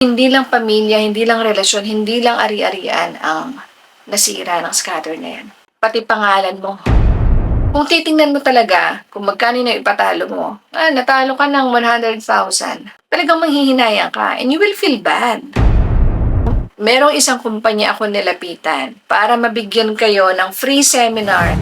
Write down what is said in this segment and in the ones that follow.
Hindi lang pamilya, hindi lang relasyon, hindi lang ari-arian ang nasira ng scatter na yan. Pati pangalan mo. Kung titingnan mo talaga kung magkano na ipatalo mo, natalo ka ng 100,000. Talagang manghihinayang ka and you will feel bad. Merong isang kumpanya ako nilapitan para mabigyan kayo ng free seminar.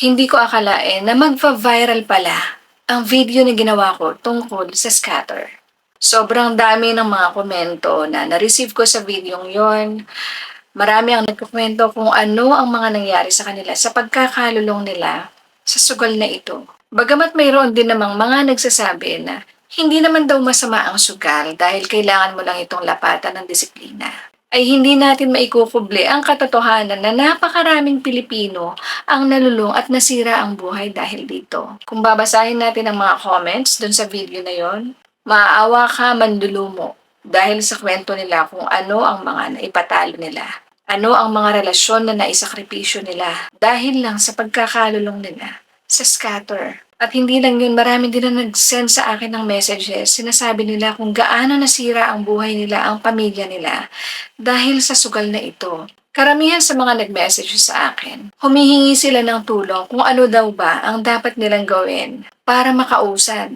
Hindi ko akalain na magva-viral pala ang video na ginawa ko tungkol sa scatter. Sobrang dami ng mga komento na na-receive ko sa video yon. Marami ang nagkukwento kung ano ang mga nangyari sa kanila sa pagkakalulong nila sa sugal na ito. Bagamat mayroon din namang mga nagsasabi na hindi naman daw masama ang sugal dahil kailangan mo lang itong lapatan ng disiplina, ay hindi natin maikukuble ang katotohanan na napakaraming Pilipino ang nalulong at nasira ang buhay dahil dito. Kung babasahin natin ang mga comments dun sa video na yon, maaawa ka manlulumo dahil sa kwento nila kung ano ang mga naipatalo nila. Ano ang mga relasyon na naisakripisyo nila dahil lang sa pagkakalulong nila sa scatter. At hindi lang yun, marami din na nag-send sa akin ng messages. Sinasabi nila kung gaano nasira ang buhay nila, ang pamilya nila dahil sa sugal na ito. Karamihan sa mga nag-message sa akin, humihingi sila ng tulong kung ano daw ba ang dapat nilang gawin para makausad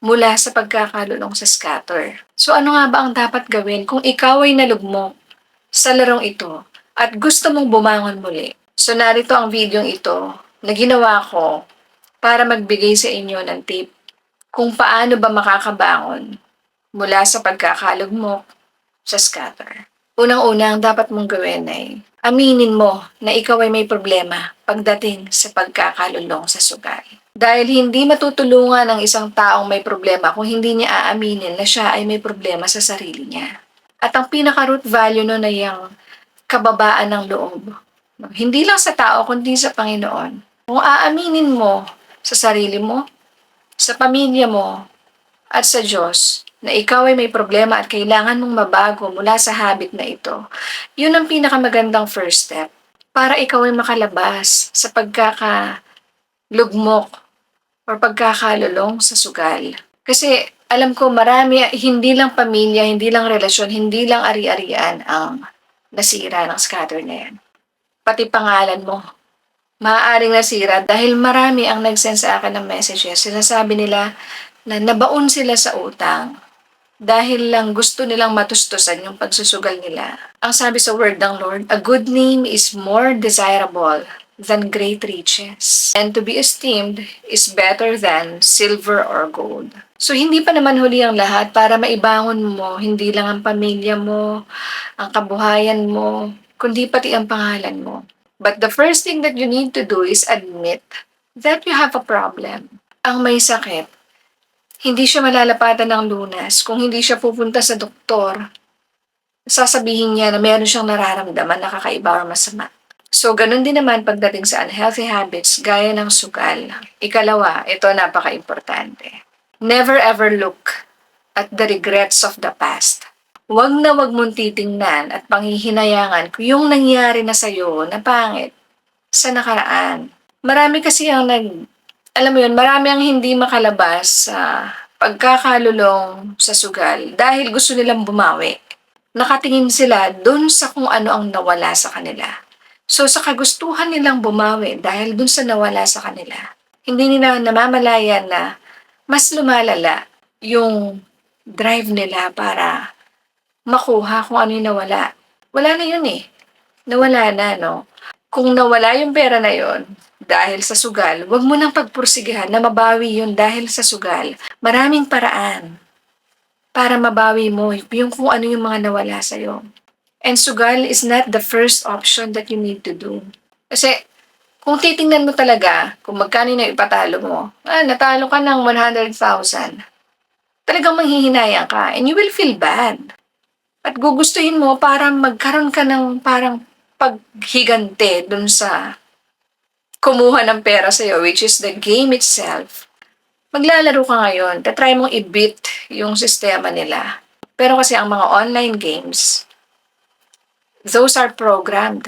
mula sa pagkakalulong sa scatter. So ano nga ba ang dapat gawin kung ikaw ay nalugmok sa larong ito at gusto mong bumangon muli? So narito ang video ito na ginawa ko para magbigay sa inyo ng tip kung paano ba makakabangon mula sa pagkakalugmok sa scatter. Unang-una, ang dapat mong gawin ay aminin mo na ikaw ay may problema pagdating sa pagkakalulong sa sugal. Dahil hindi matutulungan ang isang taong may problema kung hindi niya aaminin na siya ay may problema sa sarili niya. At ang pinaka-root value nun ay yung kababaan ng loob. Hindi lang sa tao, kundi sa Panginoon. Kung aaminin mo sa sarili mo, sa pamilya mo, at sa Diyos, na ikaw ay may problema at kailangan mong mabago mula sa habit na ito, yun ang pinakamagandang first step para ikaw ay makalabas sa pagkakalugmok or pagkakalulong sa sugal. Kasi alam ko marami, hindi lang pamilya, hindi lang relasyon, hindi lang ari-arian ang nasira ng scatter na yan. Pati pangalan mo, maaaring nasira dahil marami ang nag-send sa akin ng messages. Sinasabi nila na nabaon sila sa utang dahil lang gusto nilang matustusan yung pagsusugal nila. Ang sabi sa word ng Lord, a good name is more desirable than great riches, and to be esteemed is better than silver or gold. So hindi pa naman huli ang lahat para maibangon mo, hindi lang ang pamilya mo, ang kabuhayan mo, kundi pati ang pangalan mo. But the first thing that you need to do is admit that you have a problem. Ang may sakit, hindi siya malalapatan ng lunas kung hindi siya pupunta sa doktor. Sasabihin niya na meron siyang nararamdaman na kakaiba or masama. So, ganun din naman pagdating sa unhealthy habits gaya ng sugal. Ikalawa, ito napaka-importante. Never ever look at the regrets of the past. Huwag na huwag mong titingnan at panghihinayangan kung yung nangyari na sa'yo na pangit sa nakaraan. Marami kasi ang alam mo yun, marami ang hindi makalabas sa pagkakalulong sa sugal dahil gusto nilang bumawi. Nakatingin sila dun sa kung ano ang nawala sa kanila. So sa kagustuhan nilang bumawi dahil dun sa nawala sa kanila, hindi nila namamalayan na mas lumalala yung drive nila para makuha kung ano yung nawala. Wala na yun eh. Nawala na, no? Kung nawala yung pera na yun, dahil sa sugal, huwag mo nang pagpursigihan na mabawi yun dahil sa sugal. Maraming paraan para mabawi mo yung kung ano yung mga nawala sa'yo. And sugal is not the first option that you need to do. Kasi kung titingnan mo talaga kung magkano na ipatalo mo, natalo ka ng 100,000. Talagang manghihinayang ka and you will feel bad. At gugustuhin mo para magkaroon ka ng parang paghigante dun sa kumuha ng pera sa'yo, which is the game itself. Maglalaro ka ngayon, tatry mong i-beat yung sistema nila. Pero kasi ang mga online games, those are programmed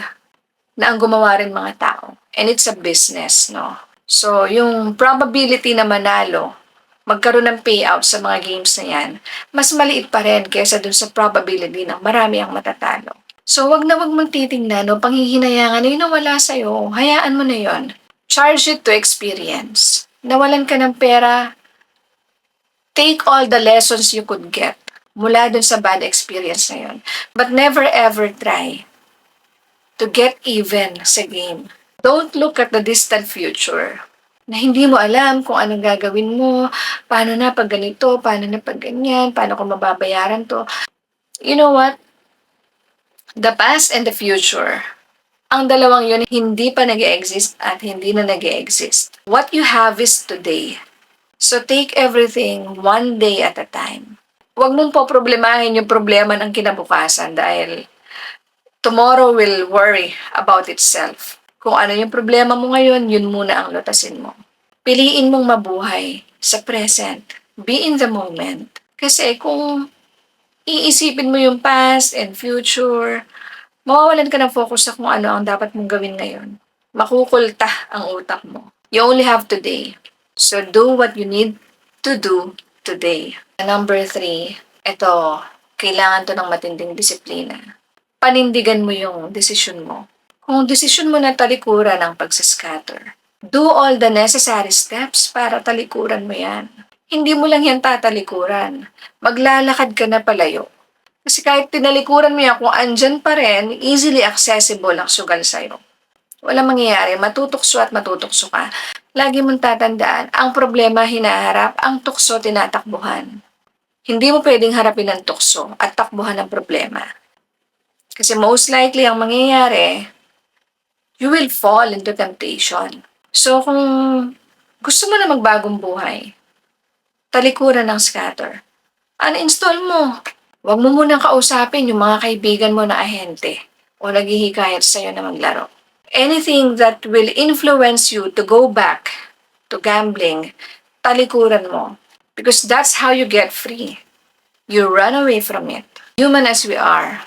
na ang gumawa rin mga tao. And it's a business, no? So, yung probability na manalo, magkaroon ng payout sa mga games na yan, mas maliit pa rin kaysa dun sa probability na marami ang matatalo. So, wag na wag mong titingnan o panghihinayangan na yun nawala sa'yo. Hayaan mo na yon. Charge it to experience. Nawalan ka ng pera, take all the lessons you could get mula dun sa bad experience na yun. But never ever try to get even sa game. Don't look at the distant future na hindi mo alam kung anong gagawin mo, paano na pag ganito, paano na pag ganyan, paano ko mababayaran to. You know what? The past and the future, ang dalawang yun hindi pa nag-exist at hindi na nag-exist. What you have is today. So take everything one day at a time. Huwag mong poproblemahin yung problema ng kinabukasan dahil tomorrow will worry about itself. Kung ano yung problema mo ngayon, yun muna ang lutasin mo. Piliin mong mabuhay sa present. Be in the moment. Kasi kung iisipin mo yung past and future, mawawalan ka ng focus sa kung ano ang dapat mong gawin ngayon. Makukulta ang utak mo. You only have today. So do what you need to do today. Number 3, ito, kailangan to ng matinding disiplina. Panindigan mo yung desisyon mo. Kung desisyon mo na talikuran ang pagsascatter, do all the necessary steps para talikuran mo yan. Hindi mo lang yan tatalikuran. Maglalakad ka na palayo. Kasi kahit tinalikuran mo yan, kung andyan pa rin, easily accessible ang sugal sa'yo. Walang mangyayari, matutukso at matutukso ka. Lagi mong tatandaan, ang problema hinaharap, ang tukso tinatakbuhan. Hindi mo pwedeng harapin ang tukso at takbuhan ang problema. Kasi most likely ang mangyayari, you will fall into temptation. So kung gusto mo na magbagong buhay, talikuran ng scatter. Uninstall mo. Huwag mo munang kausapin yung mga kaibigan mo na ahente o naghihikayat sa'yo na maglaro. Anything that will influence you to go back to gambling, talikuran mo. Because that's how you get free. You run away from it. Human as we are,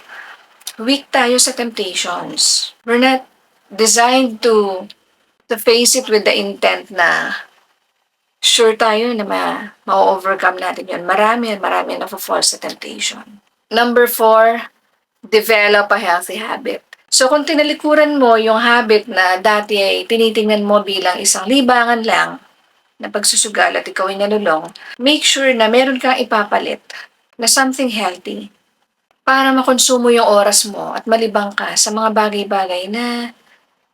weak tayo sa temptations. We're not designed to face it with the intent na sure tayo na ma-overcome natin yun. Marami na fall sa temptation. Number 4, develop a healthy habit. So kung tinalikuran mo yung habit na dati ay tinitingnan mo bilang isang libangan lang na pagsusugal at ikaw ay nalulong, make sure na meron kang ipapalit na something healthy para makonsumo yung oras mo at malibang ka sa mga bagay-bagay na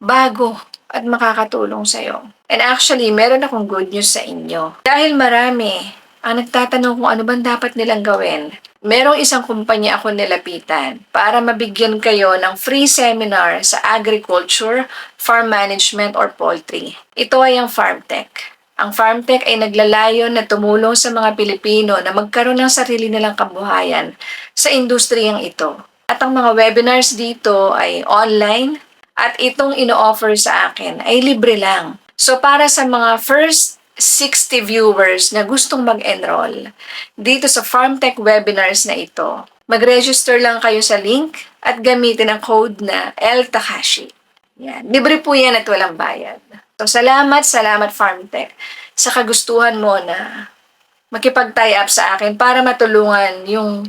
bago at makakatulong sa'yo. And actually, meron akong good news sa inyo. Dahil marami ang nagtatanong kung ano bang dapat nilang gawin, merong isang kumpanya ako nilapitan para mabigyan kayo ng free seminar sa agriculture, farm management, or poultry. Ito ay ang FarmTech. Ang FarmTech ay naglalayon na tumulong sa mga Pilipino na magkaroon ng sarili nilang kabuhayan sa industriyang ito. At ang mga webinars dito ay online at itong ino-offer sa akin ay libre lang. So para sa mga first 60 viewers na gustong mag-enroll dito sa FarmTech webinars na ito, mag-register lang kayo sa link at gamitin ang code na LTakashi. Yan. Libre po yan at walang bayad. So salamat FarmTech sa kagustuhan mo na makipag-tie up sa akin para matulungan yung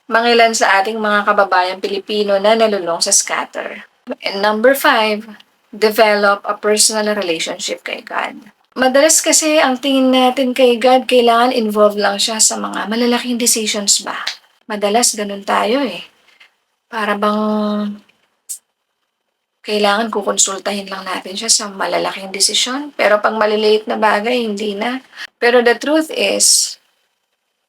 mga ilan sa ating mga kababayang Pilipino na nalulong sa scatter. And number 5, develop a personal relationship kay God. Madalas kasi ang tingin natin kay God, kailangan involved lang siya sa mga malalaking decisions ba? Madalas ganun tayo eh. Para bang kailangan kukonsultahin lang natin siya sa malalaking desisyon. Pero pag maliliit na bagay, hindi na. Pero the truth is,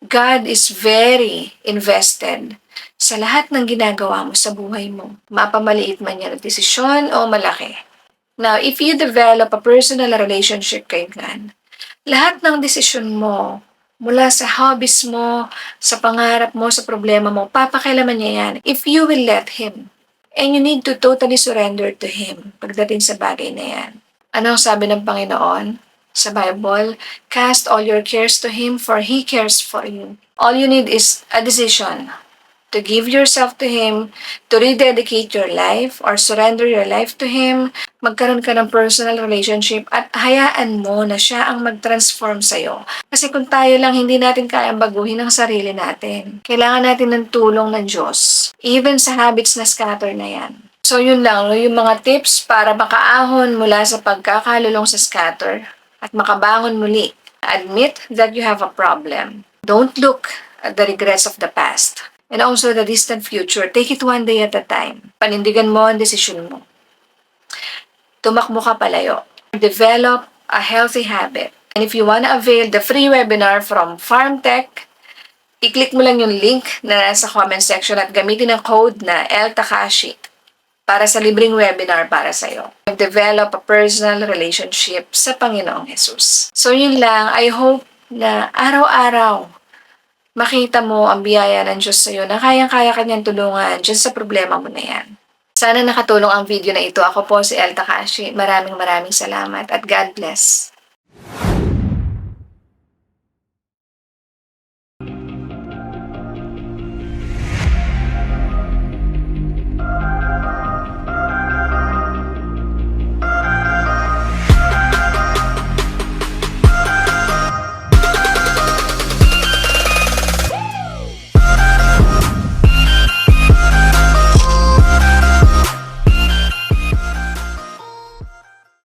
God is very invested sa lahat ng ginagawa mo sa buhay mo. Mapamaliit man yan ang desisyon o malaki. Now, if you develop a personal relationship kay God, lahat ng desisyon mo mula sa hobbies mo, sa pangarap mo, sa problema mo, papakialaman niya yan if you will let Him. And you need to totally surrender to Him pagdating sa bagay na yan. Ano ang sabi ng Panginoon sa Bible? Cast all your cares to Him for He cares for you. All you need is a decision to give yourself to Him, to rededicate your life or surrender your life to Him, magkaroon ka ng personal relationship at hayaan mo na siya ang mag-transform sa'yo. Kasi kung tayo lang, hindi natin kayang baguhin ang sarili natin. Kailangan natin ng tulong ng Diyos, even sa habits na scatter na yan. So yun lang, no? Yung mga tips para makaahon mula sa pagkakalulong sa scatter at makabangon muli. Admit that you have a problem. Don't look at the regrets of the past. And also the distant future. Take it one day at a time. Panindigan mo ang desisyon mo. Tumakbo ka palayo. Develop a healthy habit. And if you wanna avail the free webinar from FarmTech, i-click mo lang yung link na nasa comment section at gamitin ang code na LTakashi para sa libreng webinar para sa'yo. Develop a personal relationship sa Panginoong Jesus. So yun lang. I hope na araw-araw makita mo ang biyaya ng Diyos sa'yo na kayang-kaya kanyang tulungan dyan sa problema mo na yan. Sana nakatulong ang video na ito. Ako po si El Takashi. Maraming salamat at God bless.